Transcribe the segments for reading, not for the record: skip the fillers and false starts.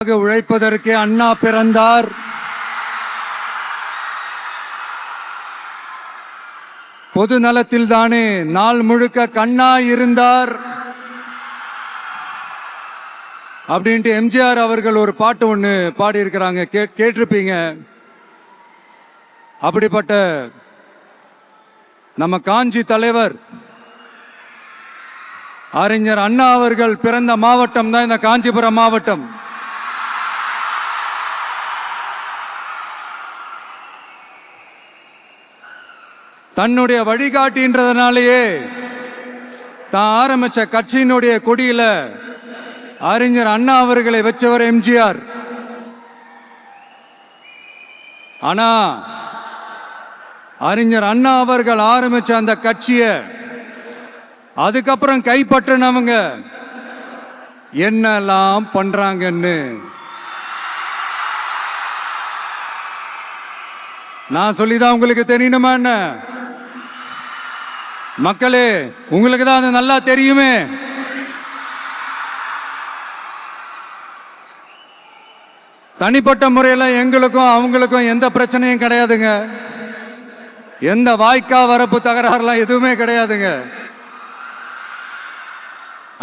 உழைப்பதற்கு அண்ணா பிறந்தார். பொது நலத்தில் தானே நாள் முழுக்க கண்ணா இருந்தார் அப்படின்ட்டு எம்ஜிஆர் அவர்கள் ஒரு பாட்டு ஒன்று பாடியிருக்கிறாங்க, கேட்டிருப்பீங்க. அப்படிப்பட்ட நம்ம காஞ்சி தலைவர் அறிஞர் அண்ணா அவர்கள் பிறந்த மாவட்டம் தான் இந்த காஞ்சிபுரம் மாவட்டம். தன்னுடைய வழிகாட்டின்றதுனாலேயே தான் ஆரம்பிச்ச கட்சியினுடைய கொடியில அறிஞர் அண்ணா அவர்களை வச்சவர் எம்ஜிஆர். ஆனா அறிஞர் அண்ணா அவர்கள் ஆரம்பிச்ச அந்த கட்சியை அதுக்கப்புறம் கைப்பற்றினவங்க என்னெல்லாம் பண்றாங்கன்னு நான் சொல்லிதான் உங்களுக்கு தெரியணுமா என்ன? மக்களே, உங்களுக்கு தான் அது நல்லா தெரியுமே. தனிப்பட்ட முறையில் எங்களுக்கும் அவங்களுக்கும் எந்த பிரச்சனையும் கிடையாதுங்க. எந்த வாய்க்கா வரப்பு தகராறுலாம் எதுவுமே கிடையாதுங்க.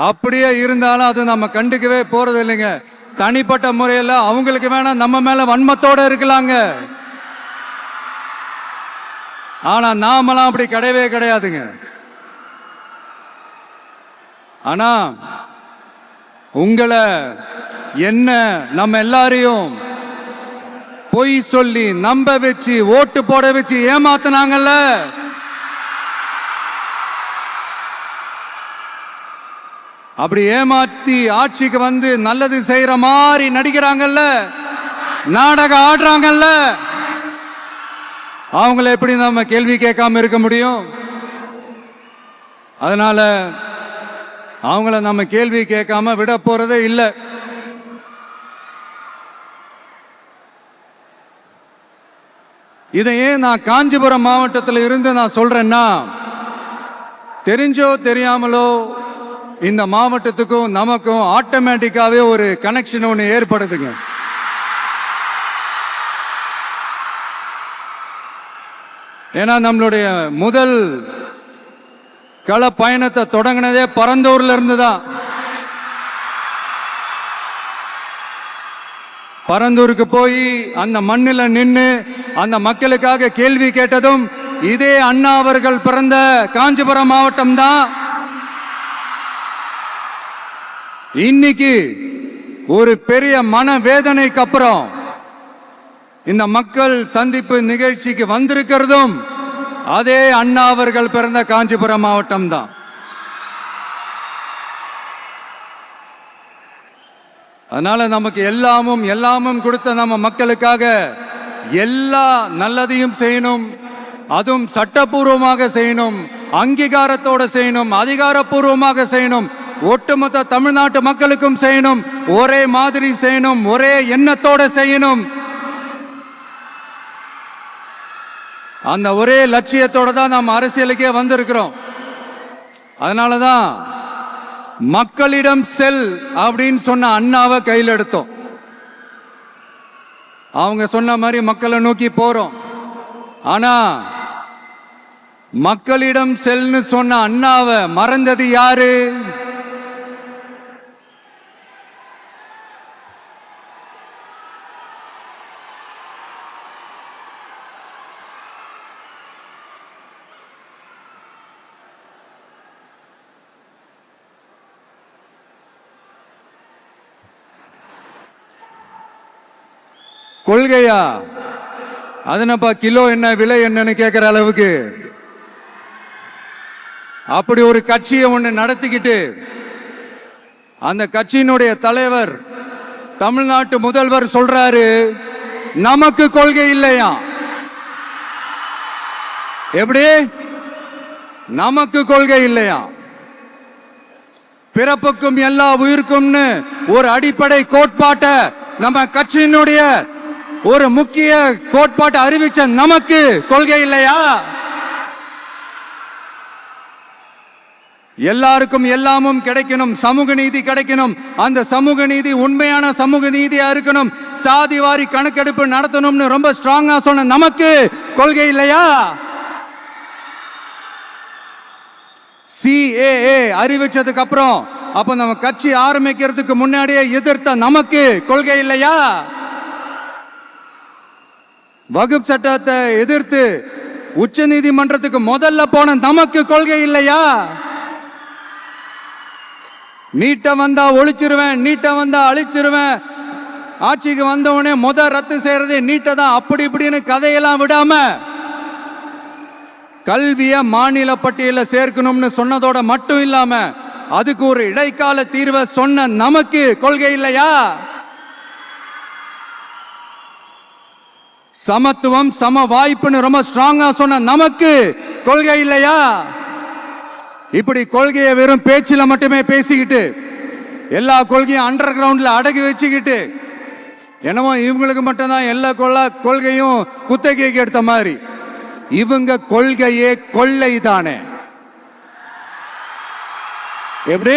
அப்படியே இருந்தாலும் அது நம்ம கண்டுக்கவே போறது இல்லைங்க. தனிப்பட்ட முறையில் அவங்களுக்கு வேணா நம்ம மேல வன்மத்தோட இருக்கலாங்க. ஆனா நாமெல்லாம் அப்படி கிடையவே கிடையாதுங்க. ஆனா உங்களை என்ன நம்ம எல்லாரையும் பொய் சொல்லி நம்ப வச்சு ஓட்டு போட வச்சு ஏமாத்தினாங்கல்ல, அப்படி ஏமாத்தி ஆட்சிக்கு வந்து நல்லது செய்யற மாதிரி நடிக்கிறாங்கல்ல, நாடகம் ஆடுறாங்கல்ல, அவங்கள எப்படி நம்ம கேள்வி கேட்காம இருக்க முடியும்? அதனால அவங்கள நம்ம கேள்வி கேட்காம விட போறதே இல்லை. இதையே நான் காஞ்சிபுரம் மாவட்டத்தில் இருந்து நான் சொல்றேன்னா, தெரிஞ்சோ தெரியாமலோ இந்த மாவட்டத்துக்கும் நமக்கும் ஆட்டோமேட்டிக்காவே ஒரு கனெக்ஷன் ஒன்று ஏற்படுதுங்க. ஏன்னா நம்மளுடைய முதல் கள பயணத்தை தொடங்கினதே பரந்தூர்ல இருந்து தான். பரந்தூருக்கு போய் அந்த மண்ணில் நின்று அந்த மக்களுக்காக கேள்வி கேட்டதும் இதே அண்ணா அவர்கள் பிறந்த காஞ்சிபுரம் மாவட்டம் தான். இன்னைக்கு ஒரு பெரிய மனவேதனைக்கு அப்புறம் இந்த மக்கள் சந்திப்பு நிகழ்ச்சிக்கு வந்திருக்கிறதும் அதே அண்ணா அவர்கள் பிறந்த காஞ்சிபுரம் மாவட்டம் தான். அதனால நமக்கு எல்லாமும் கொடுத்த நம்ம மக்களுக்காக எல்லா நல்லதையும் செய்யணும். அதுவும் சட்டப்பூர்வமாக செய்யணும், அங்கீகாரத்தோட செய்யணும், அதிகாரப்பூர்வமாக செய்யணும், ஒட்டுமொத்த தமிழ்நாட்டு மக்களுக்கும் செய்யணும், ஒரே மாதிரி செய்யணும், ஒரே எண்ணத்தோட செய்யணும். அந்த ஒரே லட்சியத்தோட தான் நாம் அரசியலுக்கே வந்திருக்கிறோம். அதனாலதான் மக்களிடம் செல் அப்படின்னு சொன்ன அண்ணாவை கையில் எடுத்தோம். அவங்க சொன்ன மாதிரி மக்களை நோக்கி போறோம். ஆனா மக்களிடம் செல்னு சொன்ன அண்ணாவை மறந்தது யாரு? கொள்கையா? அதனப்பா கிலோ என்ன விலை என்னன்னு கேட்கிற அளவுக்கு அப்படி ஒரு கட்சியை ஒன்று நடத்திக்கிட்டு அந்த கட்சியினுடைய தலைவர் தமிழ்நாட்டு முதல்வர் சொல்றாரு, நமக்கு கொள்கை இல்லையா? எப்படி நமக்கு கொள்கை இல்லையா? பிறப்புக்கும் எல்லா உயிருக்கும்னு ஒரு அடிப்படை கோட்பாட்டை நம்ம கட்சியினுடைய ஒரு முக்கிய கோட்பாட்டை அறிவிச்ச நமக்கு கொள்கை இல்லையா? எல்லாருக்கும் எல்லாமும் கிடைக்கணும், சமூக நீதி கிடைக்கணும். அந்த சமூக நீதி உண்மையான சமூக நீதியா இருக்கணும். சாதி வாரி கணக்கெடுப்பு நடத்தணும்னு ரொம்ப ஸ்ட்ராங்கா சொன்ன நமக்கு கொள்கை இல்லையா? CAA அறிவிச்சதுக்கு அப்புறம் அப்ப நம்ம கட்சி ஆரம்பிக்கிறதுக்கு முன்னாடியே எதிர்த்த நமக்கு கொள்கை இல்லையா? வகுப்பு சட்டத்தை எதிர்த்து உச்ச நீதிமன்றத்துக்கு முதல்ல போன நமக்கு கொள்கை இல்லையா? நீட்ட வந்தா ஒழிச்சிருவேன், நீட்ட வந்தா அழிச்சிருவேன், ஆட்சிக்கு வந்தவனே ரத்து செய்யறதே நீட்ட தான், அப்படி இப்படின்னு கதையெல்லாம் விடாம கல்விய மாநில பட்டியல சேர்க்கணும்னு சொன்னதோட மட்டும் இல்லாம அதுக்கு ஒரு இடைக்கால தீர்வை சொன்ன நமக்கு கொள்கை இல்லையா? சமத்துவம் சம வாய்ப்புன்னு ரொம்ப ஸ்ட்ராங்கா சொன்ன நமக்கு கொள்கை இல்லையா? இப்படி கொள்கையை வெறும் பேச்சில மட்டுமே பேசிக்கிட்டு எல்லா கொள்கையும் அண்டர் கிரவுண்ட்ல அடக்கி வச்சுக்கிட்டு என்னமோ இவங்களுக்கு மட்டும்தான் எல்லா கொள்கையும் குத்தகைக்கு எடுத்த மாதிரி. இவங்க கொள்கையே கொள்ளை தானே. எப்படி?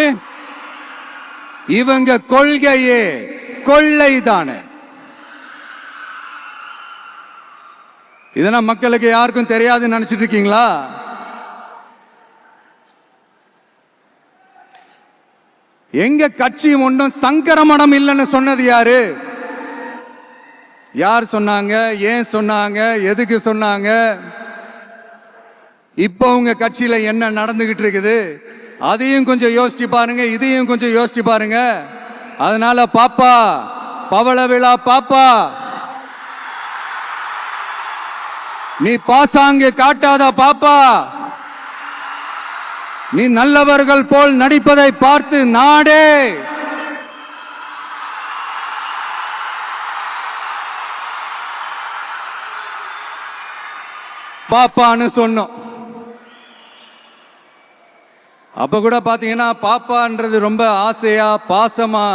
இவங்க கொள்கையே கொள்ளை தானே. இதெல்லாம் மக்களுக்கு யாருக்கும் தெரியாதுன்னு நினைச்சிட்டு இருக்கீங்களா? எங்க கட்சி ஒன்றும் சங்கரமணம் இல்லைன்னு சொன்னது யாரு? யார் சொன்னாங்க? ஏன் சொன்னாங்க? எதுக்கு சொன்னாங்க? இப்போ உங்க கட்சியில என்ன நடந்துகிட்டு இருக்குது அதையும் கொஞ்சம் யோசிச்சு பாருங்க, இதையும் கொஞ்சம் யோசிச்சு பாருங்க. அதனால பாப்பா, பவள விழா பாப்பா, நீ பாசாங்கு காட்டாத பாப்பா. நீ நல்லவர்கள் போல் நடிப்பதை பார்த்து நாடே பாப்பான்னு சொன்னோம். அப்ப கூட பாத்தீங்கன்னா பாப்பான்றது ரொம்ப ஆசையா பாசமா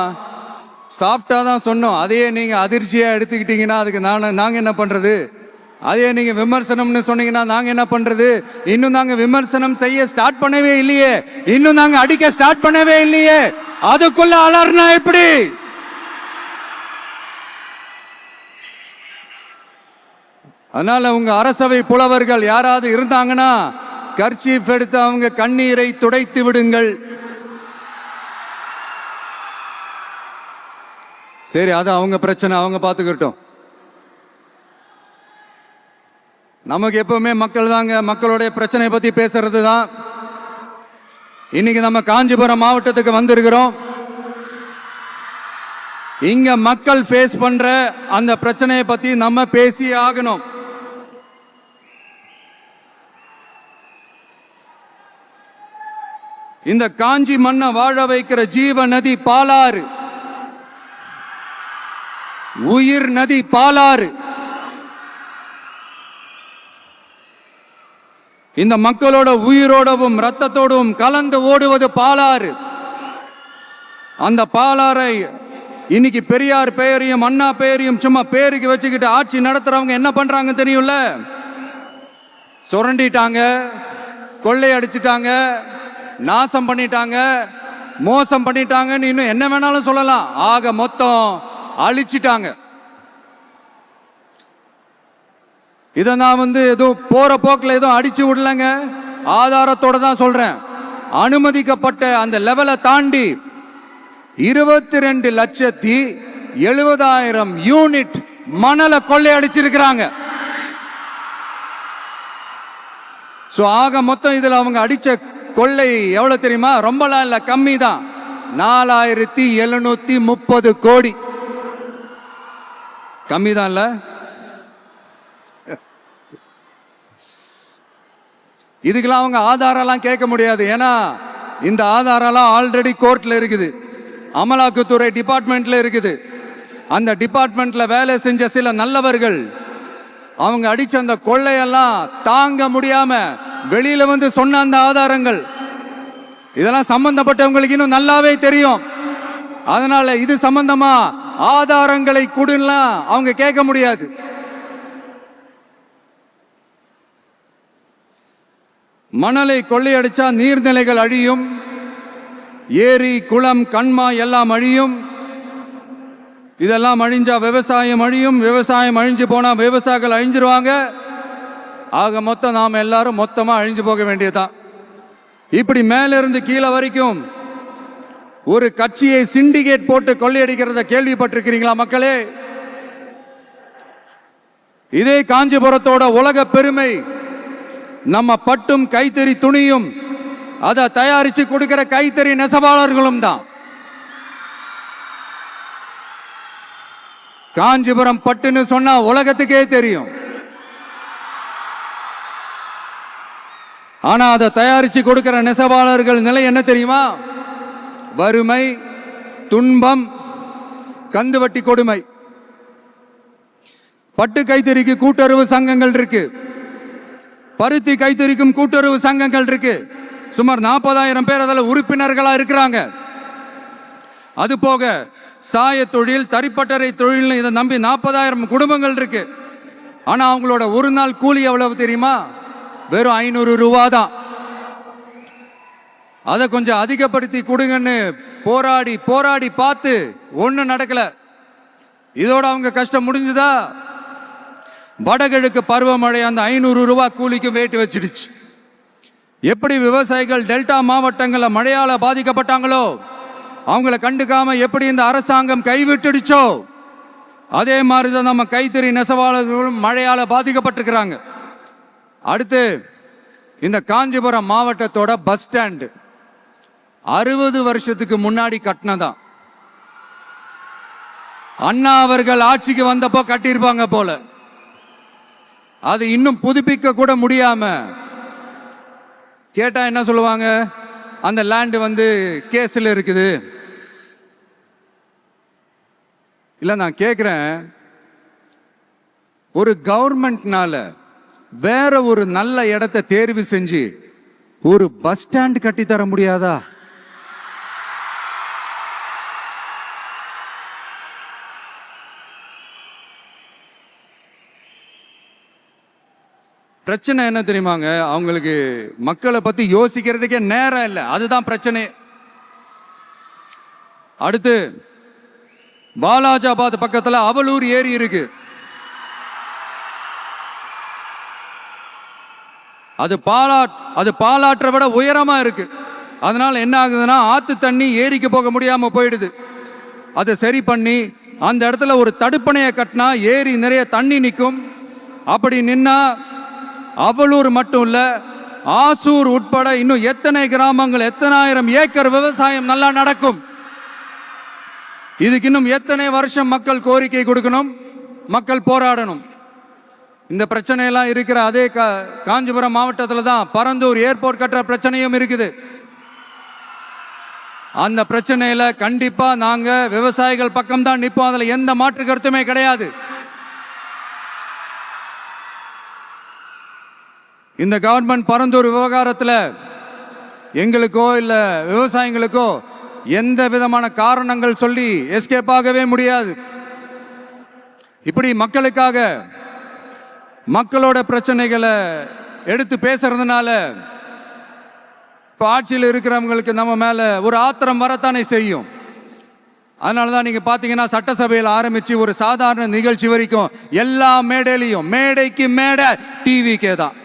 சாஃப்டா தான் சொன்னோம். அதையே நீங்க அதிர்ச்சியா எடுத்துக்கிட்டீங்கன்னா அதுக்கு நாங்க என்ன பண்றது? அதே நீங்க விமர்சனம்னு சொன்னீங்கன்னா நாங்க என்ன பண்றது? இன்னும் நாங்க விமர்சனம் செய்ய ஸ்டார்ட் பண்ணவே இல்லையே, இன்னும் நாங்க அடிக்க ஸ்டார்ட் பண்ணவே இல்லையே, அதுக்குள்ள அலர்னா எப்படி? அதனால உங்க அரசவை புலவர்கள் யாராவது இருந்தாங்கன்னா கர்ச்சீஃப் எடுத்து அவங்க கண்ணீரை துடைத்து விடுங்கள். சரி, அது அவங்க பிரச்சனை, அவங்க பார்த்துக்கிட்டோம். நமக்கு எப்பவுமே மக்கள் தாங்க, மக்களுடைய பிரச்சனை பத்தி பேசுறது தான். இன்னைக்கு நம்ம காஞ்சிபுரம் மாவட்டத்துக்கு வந்திருக்கிறோம். இங்க மக்கள் ஃபேஸ் பண்ற அந்த பிரச்சனையை பத்தி நம்ம பேசி ஆகணும். இந்த காஞ்சி மண்ணை வாழ வைக்கிற ஜீவ நதி பாலாறு, உயிர் நதி பாலாறு. இந்த மக்களோட உயிரோடவும் ரத்தத்தோடும் கலந்து ஓடுவது பாலாறு. அந்த பாலாறை இன்னைக்கு பெரியார் பெயரையும் அண்ணா பெயரையும் சும்மா பேருக்கு வச்சுக்கிட்டு ஆட்சி நடத்துறவங்க என்ன பண்றாங்க தெரியும்ல? சுரண்டிட்டாங்க, கொள்ளையடிச்சிட்டாங்க, நாசம் பண்ணிட்டாங்க, மோசம் பண்ணிட்டாங்கன்னு இன்னும் என்ன வேணாலும் சொல்லலாம். ஆக மொத்தம் அழிச்சிட்டாங்க. இதை நான் ஏதோ போற போக்கில் ஏதோ அடிச்சு விடலங்க, ஆதாரத்தோட தான் சொல்றேன். அனுமதிக்கப்பட்ட அந்த லெவலை தாண்டி 22,70,000 யூனிட் மணலை கொள்ளையடிச்சிருக்கிறாங்க. ஆக மொத்தம் இதுல அவங்க அடிச்ச கொள்ளை எவ்வளவு தெரியுமா? ரொம்பலாம் இல்ல, கம்மி தான். 4,730 கோடி. கம்மி தான் இல்ல? இதுக்கெல்லாம் அவங்க ஆதாரம்லாம் கேட்க முடியாது. ஏன்னா இந்த ஆதாரம்லாம் ஆல்ரெடி கோர்ட்ல இருக்குது, அமலாக்கத்துறை டிபார்ட்மெண்ட்ல இருக்குது. அந்த டிபார்ட்மெண்ட்ல வேலை செஞ்ச சில நல்லவர்கள் அவங்க அடிச்ச அந்த கொள்ளையெல்லாம் தாங்க முடியாம வெளியில சொன்ன அந்த ஆதாரங்கள் இதெல்லாம் சம்பந்தப்பட்டவங்களுக்கு இன்னும் நல்லாவே தெரியும். அதனால இது சம்பந்தமா ஆதாரங்களை கொடுலாம் அவங்க கேட்க முடியாது. மணலை கொள்ளையடிச்சா நீர்நிலைகள் அழியும், ஏரி குளம் கண்மா எல்லாம் அழியும். இதெல்லாம் அழிஞ்சா விவசாயம் அழியும், விவசாயம் அழிஞ்சு போனா விவசாயிகள் அழிஞ்சிருவாங்க. ஆக மொத்தம் நாம் எல்லாரும் மொத்தமா அழிஞ்சு போக வேண்டியதுதான். இப்படி மேலிருந்து கீழே வரைக்கும் ஒரு கட்சியை சிண்டிகேட் போட்டு கொள்ளையடிக்கிறத கேள்விப்பட்டிருக்கிறீங்களா மக்களே? இதே காஞ்சிபுரத்தோட உலக பெருமை நம்ம பட்டும் கைத்தறி துணியும் அதை தயாரிச்சு கொடுக்கிற கைத்தறி நெசவாளர்களும் தான். காஞ்சிபுரம் பட்டுன்னு சொன்னா உலகத்துக்கே தெரியும். ஆனா அதை தயாரிச்சு கொடுக்கிற நெசவாளர்கள் நிலை என்ன தெரியுமா? வறுமை, துன்பம், கந்துவட்டி கொடுமை. பட்டு கைத்தறிக்கு கூட்டுறவு சங்கங்கள் இருக்கு, பருத்தி கைத்தறிக்கும் கூட்டுறவு சங்கங்கள் இருக்கு. சுமார் 40,000 பேர் அதில் உறுப்பினர்களா இருக்கிறாங்க. அது போக சாய தொழில், தறிப்பட்டறை தொழில் இதை நம்பி 40,000 குடும்பங்கள் இருக்கு. ஆனா அவங்களோட ஒரு நாள் கூலி எவ்வளவு தெரியுமா? வெறும் 500 ரூபா தான். அதை கொஞ்சம் அதிகப்படுத்தி கொடுங்கன்னு போராடி போராடி பார்த்து ஒன்றும் நடக்கல. இதோட அவங்க கஷ்டம் முடிஞ்சுதா? வடகிழக்கு பருவமழை அந்த 500 ரூபா கூலிக்கு வேட்டு வச்சிடுச்சு. எப்படி விவசாயிகள் டெல்டா மாவட்டங்களில் மழையால பாதிக்கப்பட்டாங்களோ, அவங்கள கண்டுக்காம எப்படி இந்த அரசாங்கம் கைவிட்டுடுச்சோ, அதே மாதிரி தான் நம்ம கைத்தறி நெசவாளர்களும் மழையால பாதிக்கப்பட்டிருக்கிறாங்க. அடுத்து இந்த காஞ்சிபுரம் மாவட்டத்தோட பஸ் ஸ்டாண்டு 60 வருஷத்துக்கு முன்னாடி கட்டினதான். அண்ணா அவர்கள் ஆட்சிக்கு வந்தப்போ கட்டியிருப்பாங்க போல. அது இன்னும் புதுப்பிக்க கூட முடியாம கேட்டா என்ன சொல்லுவாங்க? அந்த லேண்ட் கேஸ்ல இருக்குது. இல்ல நான் கேட்கிறேன், ஒரு கவர்மெண்ட்னால வேற ஒரு நல்ல இடத்தை தேர்வு செஞ்சு ஒரு பஸ் ஸ்டாண்ட் கட்டி தர முடியாதா? பிரச்சனை என்ன தெரியுமாங்க? அவங்களுக்கு மக்களை பத்தி யோசிக்கிறதுக்கே நேரம் இல்லை. அதுதான் பிரச்சனை. அடுத்து பாலாஜாபாத் பக்கத்துல அவலூர் ஏரி இருக்கு. அது பாலாற்றை விட உயரமா இருக்கு. அதனால என்ன ஆகுதுன்னா, ஆத்து தண்ணி ஏரிக்கு போக முடியாம போயிடுது. அதை சரி பண்ணி அந்த இடத்துல ஒரு தடுப்பணையை கட்டினா ஏரி நிறைய தண்ணி நிற்கும். அப்படி நின்னா அவலூர் மட்டும் இல்ல, ஆசூர் உட்பட இன்னும் எத்தனை கிராமங்கள், எத்தனை ஆயிரம் ஏக்கர் விவசாயம் நல்லா நடக்கும். இதுக்கு இன்னும் எத்தனை வருஷம் மக்கள் கோரிக்கை கொடுக்கணும், மக்கள் போராடணும். இந்த பிரச்சனையெல்லாம் இருக்கிற அதே காஞ்சிபுரம் மாவட்டத்தில் தான் பரந்தூர் ஏர்போர்ட் கட்டுற பிரச்சனையும் இருக்குது. அந்த பிரச்சனையில கண்டிப்பா நாங்க விவசாயிகள் பக்கம் தான் நிற்போம். அதுல எந்த மாற்று கருத்துமே கிடையாது. இந்த கவர்மெண்ட் பரந்தூர் விவகாரத்தில் எங்களுக்கோ இல்ல விவசாயிகளுக்கோ எந்த விதமான காரணங்கள் சொல்லி எஸ்கேப் ஆகவே முடியாது. இப்படி மக்களுக்காக மக்களோட பிரச்சனைகளை எடுத்து பேசுறதுனால இப்போ ஆட்சியில் இருக்கிறவங்களுக்கு நம்ம மேல ஒரு ஆத்திரம் வரத்தானே செய்யும். அதனால தான் நீங்க பாத்தீங்கன்னா சட்டசபையில் ஆரம்பிச்சு ஒரு சாதாரண நிகழ்ச்சி வரைக்கும் எல்லா மேடையிலையும் மேடைக்கு மேடை டிவிக்கே தான்.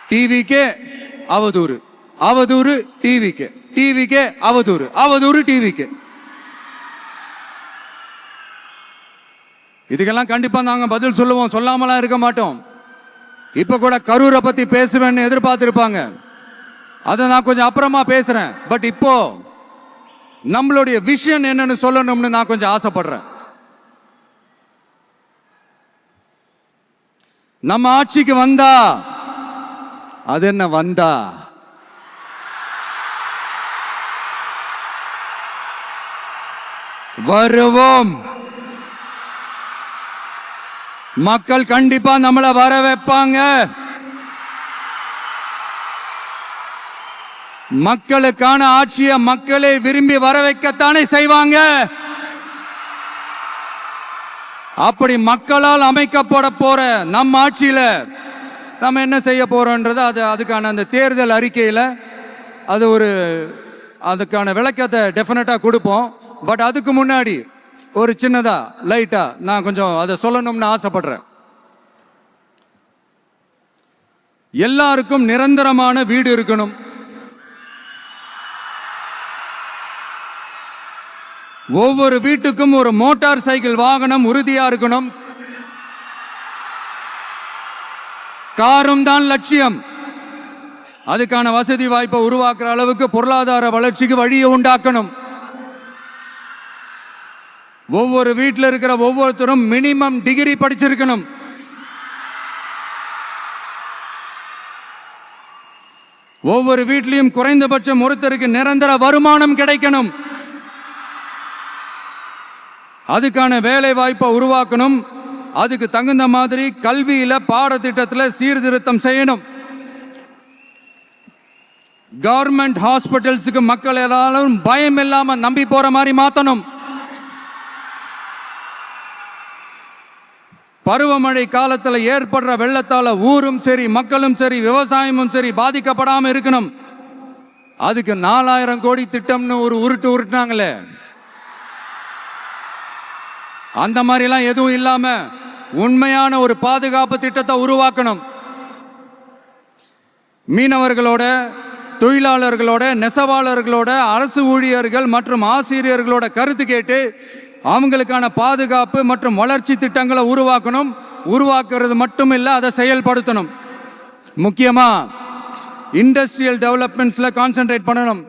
டிவிக்கே அவதூறு, அவதூறு டிவிக்கே, டிவிக்கே அவதூறு, அவதூறு டிவிக்கே. இதுக்கெல்லாம் கண்டிப்பா நாங்க பதில் சொல்லுவோம், சொல்லாமலாம் இருக்க மாட்டோம். இப்ப கூட கரூரை பத்தி பேசுவேன்னு எதிர்பார்த்திருப்பாங்க. அதை நான் கொஞ்சம் அப்புறமா பேசுறேன். பட் இப்போ நம்மளுடைய விஷன் என்னன்னு சொல்லணும்னு நான் கொஞ்சம் ஆசைப்படுறேன். நம்ம ஆட்சிக்கு வந்தா அது என்ன வந்தா வருவோம். மக்கள் கண்டிப்பா நம்மளை வர வைப்பாங்க. மக்களுக்கான ஆட்சியை மக்களே விரும்பி வர வைக்கத்தானே செய்வாங்க. அப்படி மக்களால் அமைக்கப்பட போற நம் ஆட்சியில நம்ம என்ன செய்ய போறோம்ன்றது அதுக்கான அந்த தேர்தல் அறிக்கையில அதுக்கான விளக்கத்தை டெஃபினட்டா கொடுப்போம். பட் அதுக்கு முன்னாடி ஒரு சின்னதா லைட்டா நான் கொஞ்சம் அதை சொல்லணும்னு ஆசைப்படுறேன். எல்லாருக்கும் நிரந்தரமான வீடு இருக்கணும். ஒவ்வொரு வீட்டுக்கும் ஒரு மோட்டார் சைக்கிள் வாகனம் உறுதியா இருக்கணும். காரும் தான் லட்சியம். அதுக்கான வசதி வாய்ப்பை உருவாக்குற அளவுக்கு பொருளாதார வளர்ச்சிக்கு வழியை உண்டாக்கணும். ஒவ்வொரு வீட்டில் இருக்கிற ஒவ்வொருத்தரும் மினிமம் டிகிரி படிச்சிருக்கணும். ஒவ்வொரு வீட்லையும் குறைந்தபட்சம் ஒருத்தருக்கு நிரந்தர வருமானம் கிடைக்கணும். அதுக்கான வேலை வாய்ப்பை உருவாக்கணும். அதுக்கு தகுந்த மாதிரி கல்வியில பாடத்திட்டத்தில் சீர்திருத்தம் செய்யணும். கவர்மெண்ட் ஹாஸ்பிட்டல்ஸுக்கு மக்கள் எல்லாரும் பயம் இல்லாம நம்பி போற மாதிரி மாத்தணும். பருவமழை காலத்தில் ஏற்படுற வெள்ளத்தால ஊரும் சரி மக்களும் சரி விவசாயமும் சரி பாதிக்கப்படாம இருக்கணும். அதுக்கு 4000 கோடி திட்டம்னு ஒரு உருட்டுனாங்களே, அந்த மாதிரிலாம் எதுவும் இல்லாம உண்மையான ஒரு பாதுகாப்பு திட்டத்தை உருவாக்கணும். மீனவர்களோட, தொழிலாளர்களோட, நெசவாளர்களோட, அரசு ஊழியர்கள் மற்றும் ஆசிரியர்களோட கருத்து கேட்டு அவங்களுக்கான பாதுகாப்பு மற்றும் வளர்ச்சி திட்டங்களை உருவாக்கணும். உருவாக்குறது மட்டும் இல்லை, அதை செயல்படுத்தணும். முக்கியமா இண்டஸ்ட்ரியல் டெவலப்மெண்ட்ஸ்ல கான்சென்ட்ரேட் பண்ணணும்.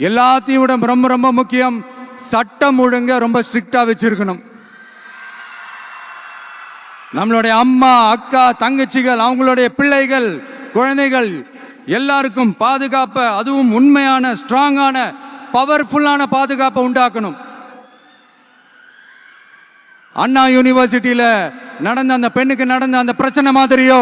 எல்லாத்தையும் விட ரொம்ப ரொம்ப முக்கியம், சட்டம் ஒழுங்க ரொம்ப ஸ்ட்ரிக்டா வச்சிருக்கணும். நம்மளுடைய அம்மா, அக்கா, தங்கச்சிகள், அவங்களுடைய பிள்ளைகள், குழந்தைகள் எல்லாருக்கும் பாதுகாப்பை, அதுவும் உண்மையான ஸ்ட்ராங்கான பவர்ஃபுல்லான பாதுகாப்பை உண்டாக்கணும். அண்ணா யூனிவர்சிட்டியில நடந்த அந்த பெண்ணுக்கு நடந்த அந்த பிரச்சனை மாதிரியோ,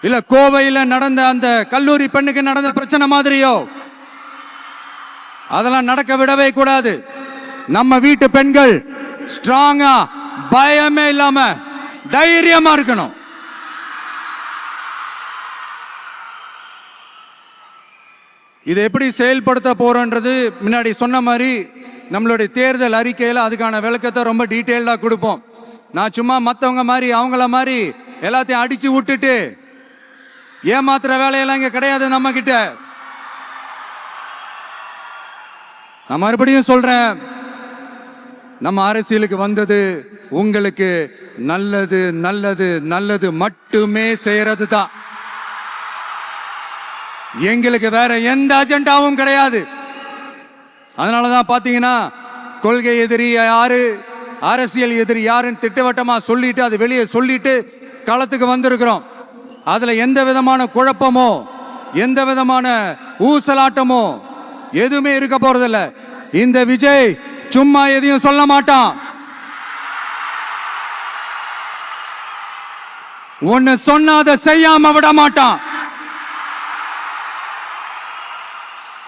இல்ல கோவையில் நடந்த அந்த கல்லூரி பெண்ணுக்கு நடந்த பிரச்சனை மாதிரியோ அதெல்லாம் நடக்க விடவே கூடாது. நம்ம வீட்டு பெண்கள் ஸ்ட்ராங்கா, பயமே இல்லாம தைரியமா இருக்கணும். இதை எப்படி செயல்படுத்த போறோன்றது முன்னாடி சொன்ன மாதிரி நம்மளுடைய தேர்தல் அறிக்கையில் அதுக்கான விளக்கத்தை ரொம்ப டீட்டெயில்டாக கொடுப்போம். நான் சும்மா மற்றவங்க மாதிரி அவங்கள மாதிரி எல்லாத்தையும் அடிச்சு விட்டுட்டு ஏமாத்துற வேலையெல்லாம் இங்கே கிடையாது நம்ம கிட்ட. நான் மறுபடியும் சொல்றேன், நம்ம அரசியலுக்கு வந்தது உங்களுக்கு நல்லது நல்லது நல்லது மட்டுமே செய்யறது தான். எங்களுக்கு வேற எந்த அஜெண்டாவும் கிடையாது. அதனாலதான் பாத்தீங்கன்னா கொள்கை எதிரி யாரு, அரசியல் எதிரி யாருன்னு திட்டவட்டமா சொல்லிட்டு அது வெளியே சொல்லிட்டு களத்துக்கு வந்திருக்கிறோம். அதுல எந்த விதமான குழப்பமோ எந்த விதமான ஊசலாட்டமோ எதுவுமே இருக்க போறதில்ல. இந்த விஜய் சும்மா எதையும் சொல்ல மாட்டான். ஒன்னு சொன்னா அதை செய்யாம விட மாட்டான்.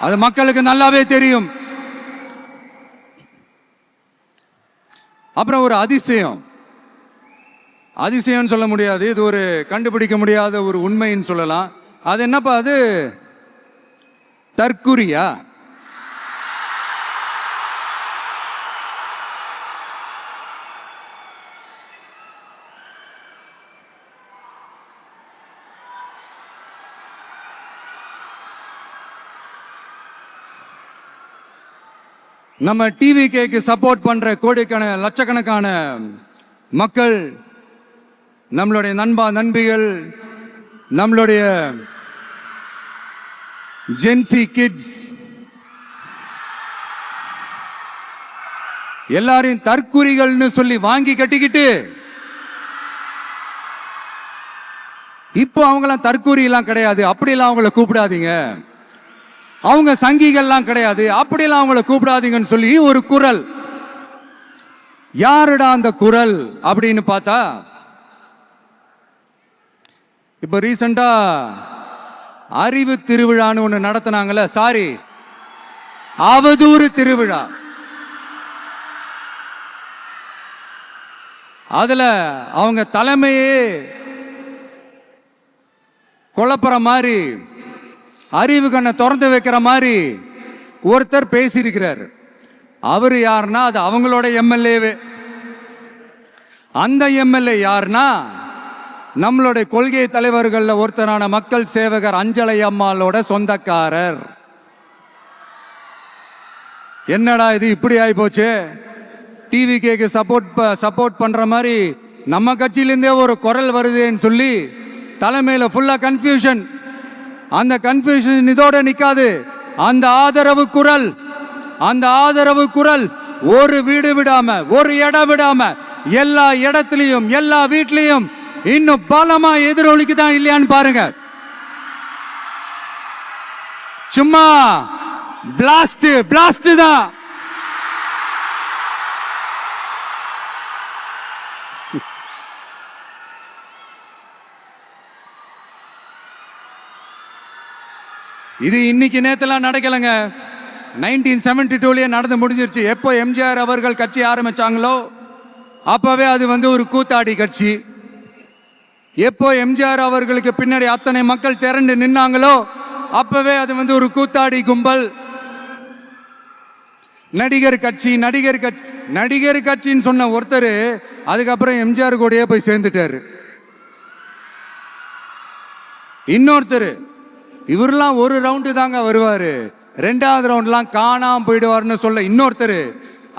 அது மக்களுக்கு நல்லாவே தெரியும். அப்புறம் ஒரு அதிசயம் சொல்ல முடியாது, இது ஒரு கண்டுபிடிக்க முடியாத ஒரு உண்மைன்னு சொல்லலாம். அது என்னப்பா, அது தற்குறியா? நம்ம டிவிகேக்கு சப்போர்ட் பண்ற கோடிக்கணக்கான லட்சக்கணக்கான மக்கள், நம்மளுடைய நண்பிகள், நம்மளுடைய ஜென்சி கிட்ஸ் எல்லாரையும் தற்குறிகள்னு சொல்லி வாங்கி கட்டிக்கிட்டு இப்போ அவங்களாம் தற்குறி எல்லாம் கிடையாது, அப்படிலாம் அவங்கள கூப்பிடாதீங்க, அவங்க சங்கிகள்லாம் கிடையாது, அப்படிலாம் அவங்கள கூப்பிடாதீங்கன்னு சொல்லி ஒரு குரல். யாருடா அந்த குரல் அப்படின்னு பார்த்தா, இப்ப ரீசெண்டா அறிவு திருவிழான்னு ஒண்ணு நடத்தினாங்கல்ல, சாரி அவதூறு திருவிழா. அதுல அவங்க தலைமையே குழப்புற மாதிரி, அறிவு கண்ணை திறந்து வைக்கிற மாதிரி ஒருத்தர் பேசியிருக்கிறார். அவர் யாருன்னா அது அவங்களோட எம்எல்ஏவே. அந்த எம்எல்ஏ யாருன்னா நம்மளுடைய கொள்கை தலைவர்கள் ஒருத்தரான மக்கள் சேவகர் அஞ்சலை அம்மாளோட சொந்தக்காரர். என்னடா இது இப்படி ஆகி போச்சு? டிவிகேக்கு சப்போர்ட் பண்ற மாதிரி நம்ம கட்சியிலேருந்தே ஒரு குரல் வருதுன்னு சொல்லி தலைமையில் ஃபுல்லா கன்ஃபியூஷன். அந்த கன்ஃபியூஷன் இதோட நிக்காது. அந்த ஆதரவு குரல் ஒரு வீடு விடாம, ஒரு இடம் விடாம, எல்லா இடத்துலயும், எல்லா வீட்லயும் இன்னும் பலமா எதிரொலிக்குதான் இல்லையான்னு பாருங்க. சும்மா பிளாஸ்ட் தான். இது இன்னைக்கு நேத்தெல்லாம் நடக்கலைங்க. 1972 நடந்து முடிஞ்சிருச்சு. எப்போ எம்ஜிஆர் அவர்கள் கட்சி ஆரம்பிச்சாங்களோ அப்பவே அது ஒரு கூத்தாடி கட்சி. எப்போ எம்ஜிஆர் அவர்களுக்கு பின்னாடி அத்தனை மக்கள் திரண்டு நின்னாங்களோ அப்பவே அது ஒரு கூத்தாடி கும்பல். நடிகர் கட்சின்னு சொன்ன ஒருத்தர் அதுக்கப்புறம் எம்ஜிஆர் கூடயே போய் சேர்ந்துட்டாரு. இன்னொருத்தர் இவரெல்லாம் ஒரு ரவுண்டு தாங்க வருவாரு, ரெண்டாவது ரவுண்ட்லாம் காணாம போயிடுவார்னு சொல்ல இன்னொருத்தர்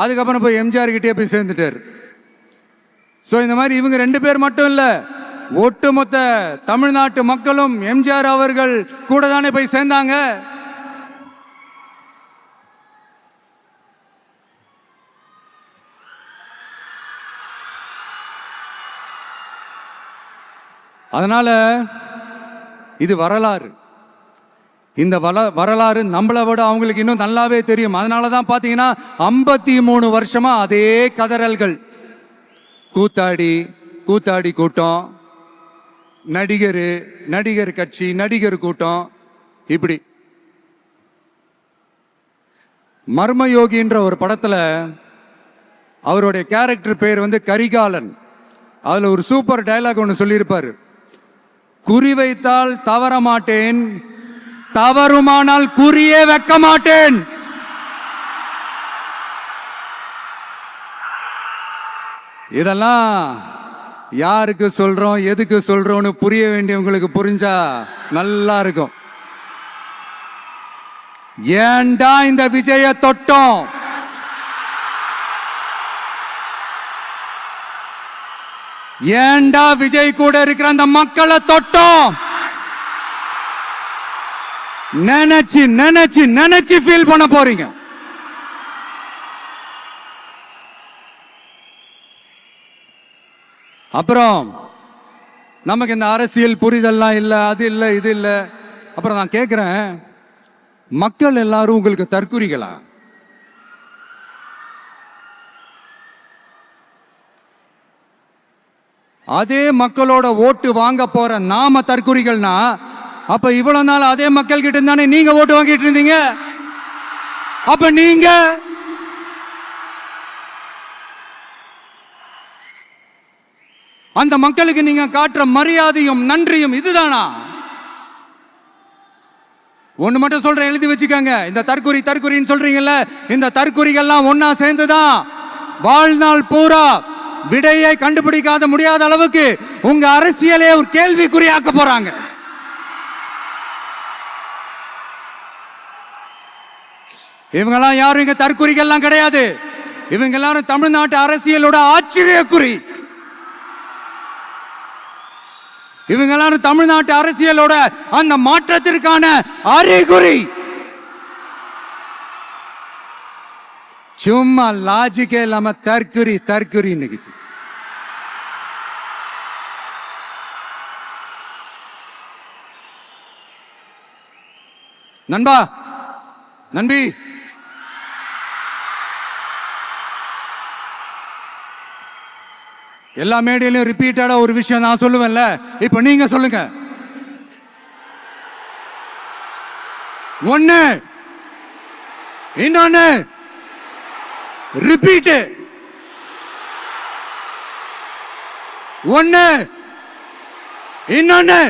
அதுக்கப்புறம் போய் எம்ஜிஆர் கிட்டே போய் சேர்ந்துட்டார். ஸோ இந்த மாதிரி இவங்க 2 பேர் மட்டும் இல்ல, ஒட்டுமொத்த தமிழ்நாட்டு மக்களும் எம்ஜிஆர் அவர்கள் கூட தானே போய் சேர்ந்தாங்க. அதனால இது வரலாறு. இந்த வரலாறு நம்மளை விட அவங்களுக்கு இன்னும் நல்லாவே தெரியும். அதனால தான் பார்த்தீங்கன்னா 53 வருஷமா அதே கதறல்கள். கூத்தாடி கூட்டம், நடிகர் கட்சி, நடிகர் கூட்டம், இப்படி. மர்மயோகின்ற ஒரு படத்துல அவருடைய கேரக்டர் பேர் கரிகாலன். அதுல ஒரு சூப்பர் டயலாக் ஒன்று சொல்லியிருப்பாரு. குறி வைத்தால் தவற மாட்டேன், தவறுமானால் குறியே வைக்க மாட்டேன். இதெல்லாம் யாருக்கு சொல்றோம், எதுக்கு சொல்றோம்னு புரிய வேண்டியவங்களுக்கு புரிஞ்சா நல்லா இருக்கும். ஏண்டா இந்த விஜய தொட்டோம்? ஏண்டா விஜய் கூட இருக்கிற அந்த மக்களை தொட்டோம்? நினைச்சு ஃபீல் பண்ண போறீங்க. அப்புறம் நமக்கு இந்த அரசியல் புரிதல்லாம் இல்ல, அது இல்ல, இது இல்ல. அப்புறம் நான் கேட்கிறேன், மக்கள் எல்லாரும் உங்களுக்கு தற்குறிகளா? அதே மக்களோட ஓட்டு வாங்க போற நாம தற்குறிகள்னா அப்ப இவ்வளவு நாள் அதே மக்கள் கிட்ட தானே நீங்க ஓட்டு வாங்கிட்டு இருந்தீங்க. அப்ப நீங்க அந்த மக்களுக்கு நீங்க காட்டுற மரியாதையும் நன்றியும் இதுதானா? ஒண்ணு மட்டும் சொல்றேன், எழுதி வச்சுக்கோங்க. இந்த தற்குறின்னு சொல்றீங்கல்ல, இந்த தற்குறிகள்லாம் ஒன்னா சேர்ந்துதான் வாழ்நாள் பூரா விடையை கண்டுபிடிக்காத முடியாத அளவுக்கு உங்க அரசியலே ஒரு கேள்விக்குறியாக்க போறாங்க. இவங்கெல்லாம் யாரும் இங்க தற்குறிகள்லாம் கிடையாது. இவங்க எல்லாரும் தமிழ்நாட்டு அரசியலோட ஆச்சரியக்குறி. இவங்க எல்லாரும் தமிழ்நாட்டு அரசியலோட அந்த மாற்றத்திற்கான அறிகுறி. சும்மா லாஜிக்கே இல்லாம தற்குறி இன்னைக்கு. நண்பி எல்லா மேடையிலும் ரிப்பீட்டடா ஒரு விஷயம் நான் சொல்லுவேன்ல, இப்ப நீங்க சொல்லுங்க. ஒண்ணு, இன்னொன்னு, ரிப்பீட். ஒண்ணு. இன்னொன்னு,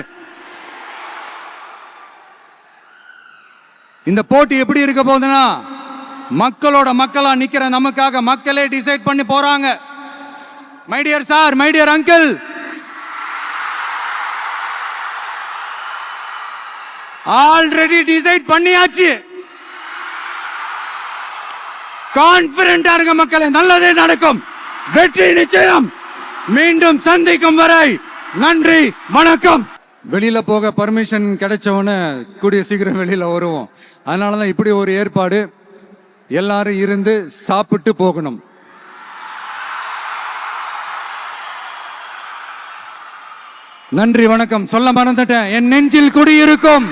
இந்த போட்டி எப்படி இருக்க போகுதுன்னா, மக்களோட மக்களா நிக்கிற நமக்காக மக்களே டிசைட் பண்ணி போறாங்க. My dear sir, my dear uncle, already decide பண்ணியாச்சு. கான்பிடென்டா இருக்க மக்களே, நல்லதே நடக்கும், வெற்றி நிச்சயம். மீண்டும் சந்திக்கும் வரை நன்றி, வணக்கம். வெளியில போக பர்மிஷன் கிடைச்சவன கூடிய சீக்கிரம் வெளியில வருவோம். அதனாலதான் இப்படி ஒரு ஏற்பாடு. எல்லாரும் இருந்து சாப்பிட்டு போகணும். நன்றி, வணக்கம். சொல்ல மறந்துட்டேன், என் நெஞ்சில் குடியிருக்கும்